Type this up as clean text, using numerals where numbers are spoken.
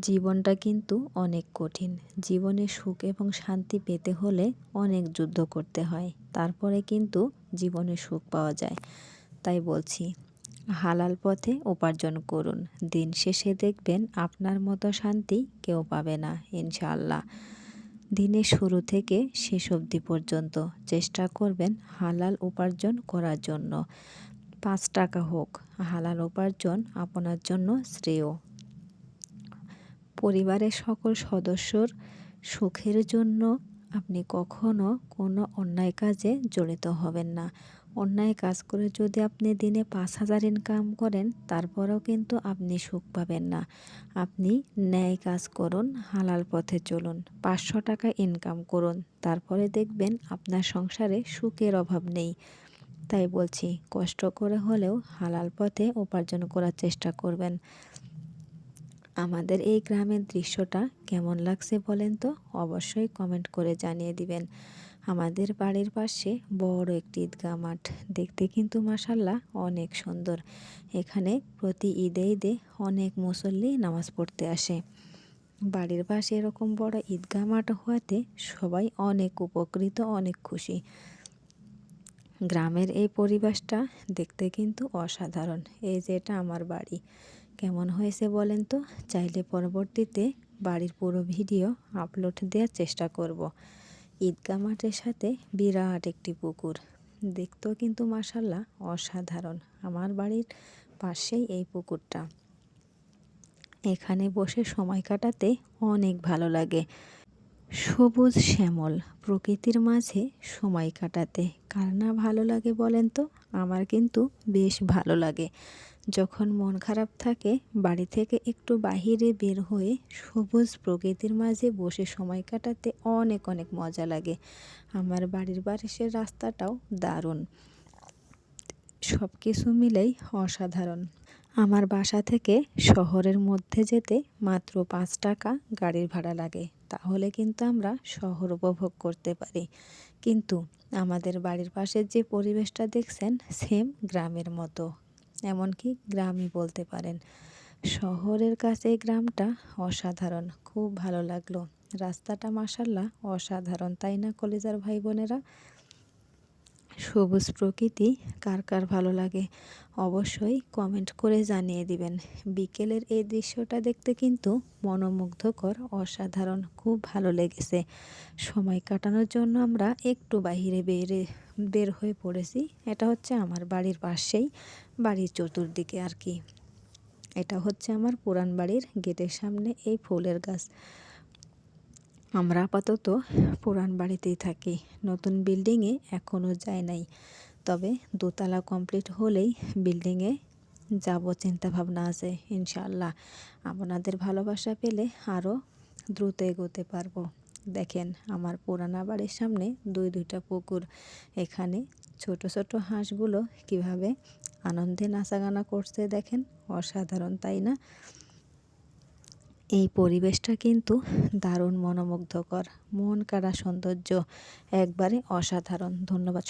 জীবনটা কিন্তু অনেক কঠিন। জীবনে সুখ এবং শান্তি পেতে হলে অনেক যুদ্ধ করতে হয়, তারপরে কিন্তু জীবনে সুখ পাওয়া যায়। তাই বলছি, হালাল পথে উপার্জন করুন, দিন শেষে দেখবেন আপনার মতো শান্তি কেউ পাবে না ইনশাআল্লাহ। দিনের শুরু থেকে শেষ অবধি পর্যন্ত চেষ্টা করবেন হালাল উপার্জন করার জন্য। 5 টাকা হোক, হালাল উপার্জন আপনার জন্য শ্রেয়। পরিবারের সকল সদস্যর সুখের জন্য আপনি কখনো কোনো অন্যায় কাজে জড়িত হবেন না। অন্যায় কাজ করে যদি আপনি দিনে 5,000 ইনকাম করেন, তারপরেও কিন্তু আপনি সুখ পাবেন না। আপনি ন্যায় কাজ করুন, হালাল পথে চলুন, 500 টাকা ইনকাম করুন, তারপরে দেখবেন আপনার সংসারে সুখের অভাব নেই। তাই বলছি, কষ্ট করে হলেও হালাল পথে উপার্জন করার চেষ্টা করবেন। আমাদের এই গ্রামের দৃশ্যটা কেমন লাগছে বলেন তো? অবশ্যই কমেন্ট করে জানিয়ে দিবেন। আমাদের বাড়ির পাশে বড় একটি ঈদগাহ মাঠ, দেখতে কিন্তু মাশাআল্লাহ অনেক সুন্দর। এখানে প্রতি ঈদে ঈদে অনেক মুসল্লি নামাজ পড়তে আসে। বাড়ির পাশে এরকম বড় ঈদগাহ মাঠ হওয়াতে সবাই অনেক উপকৃত, অনেক খুশি। গ্রামের এই পরিবেশটা দেখতে কিন্তু অসাধারণ। এই যে এটা আমার বাড়ি, কেমন হয়েছে বলেন তো? চাইলে পরবর্তীতে বাড়ির পুরো ভিডিও আপলোড দেওয়ার চেষ্টা করব। ঈদগাহ মাঠের সাথে বিরাট একটি পুকুর, দেখতেও কিন্তু মাশাআল্লাহ অসাধারণ। আমার বাড়ির পাশেই এই পুকুরটা। এখানে বসে সময় কাটাতে অনেক ভালো লাগে। সবুজ শ্যামল প্রকৃতির মাঝে সময় কাটাতে কার না ভালো লাগে বলেন তো? আমার কিন্তু বেশ ভালো লাগে। যখন মন খারাপ থাকে, বাড়ি থেকে একটু বাহিরে বের হয়ে সবুজ প্রকৃতির মাঝে বসে সময় কাটাতে অনেক অনেক মজা লাগে। আমার বাড়ির পাশের রাস্তাটাও দারুণ, সব কিছু মিলেই অসাধারণ। আমার বাসা থেকে শহরের মধ্যে যেতে মাত্র 5 টাকা গাড়ির ভাড়া লাগে, তাহলে কিন্তু আমরা শহর উপভোগ করতে পারি। কিন্তু আমাদের বাড়ির পাশের যে পরিবেশটা দেখছেন, সেম গ্রামের মতো, এমনকি গ্রামই বলতে পারেন। শহরের কাছে গ্রামটা অসাধারণ, খুব ভালো লাগলো। রাস্তাটা মাশাআল্লাহ অসাধারণ, তাই না কলিজার ভাই বোনেরা? সবুজ প্রকৃতি কার কার ভালো লাগে অবশ্যই কমেন্ট করে জানিয়ে দিবেন। বিকেলের এই দৃশ্যটা দেখতে কিন্তু মনোমুগ্ধকর, অসাধারণ, খুব ভালো লেগেছে। সময় কাটানোর জন্য আমরা একটু বাইরে বের হয়ে পড়েছি। এটা হচ্ছে আমার বাড়ির পাশেই, বাড়ির চতুর্দিকে আর কি। এটা হচ্ছে আমার পুরান বাড়ির গেটের সামনে এই ফুলের গাছ। আমরা আপাতত পুরান বাড়িতেই থাকি, নতুন বিল্ডিংয়ে এখনও যায় নাই। তবে দোতলা কমপ্লিট হলেই বিল্ডিংয়ে যাব চিন্তা ভাবনা আছে ইনশাআল্লাহ। আপনাদের ভালোবাসা পেলে আরও দ্রুত এগোতে পারবো। দেখেন আমার পুরানা বাড়ির সামনে দুইটা পুকুর। এখানে ছোট ছোট হাঁসগুলো কিভাবে আনন্দে নাচাগানা করছে দেখেন, অসাধারণ, তাই না? এই পরিবেশটা কিন্তু দারুণ মনোমুগ্ধকর, মন কাড়া সৌন্দর্য, একবারে অসাধারণ। ধন্যবাদ।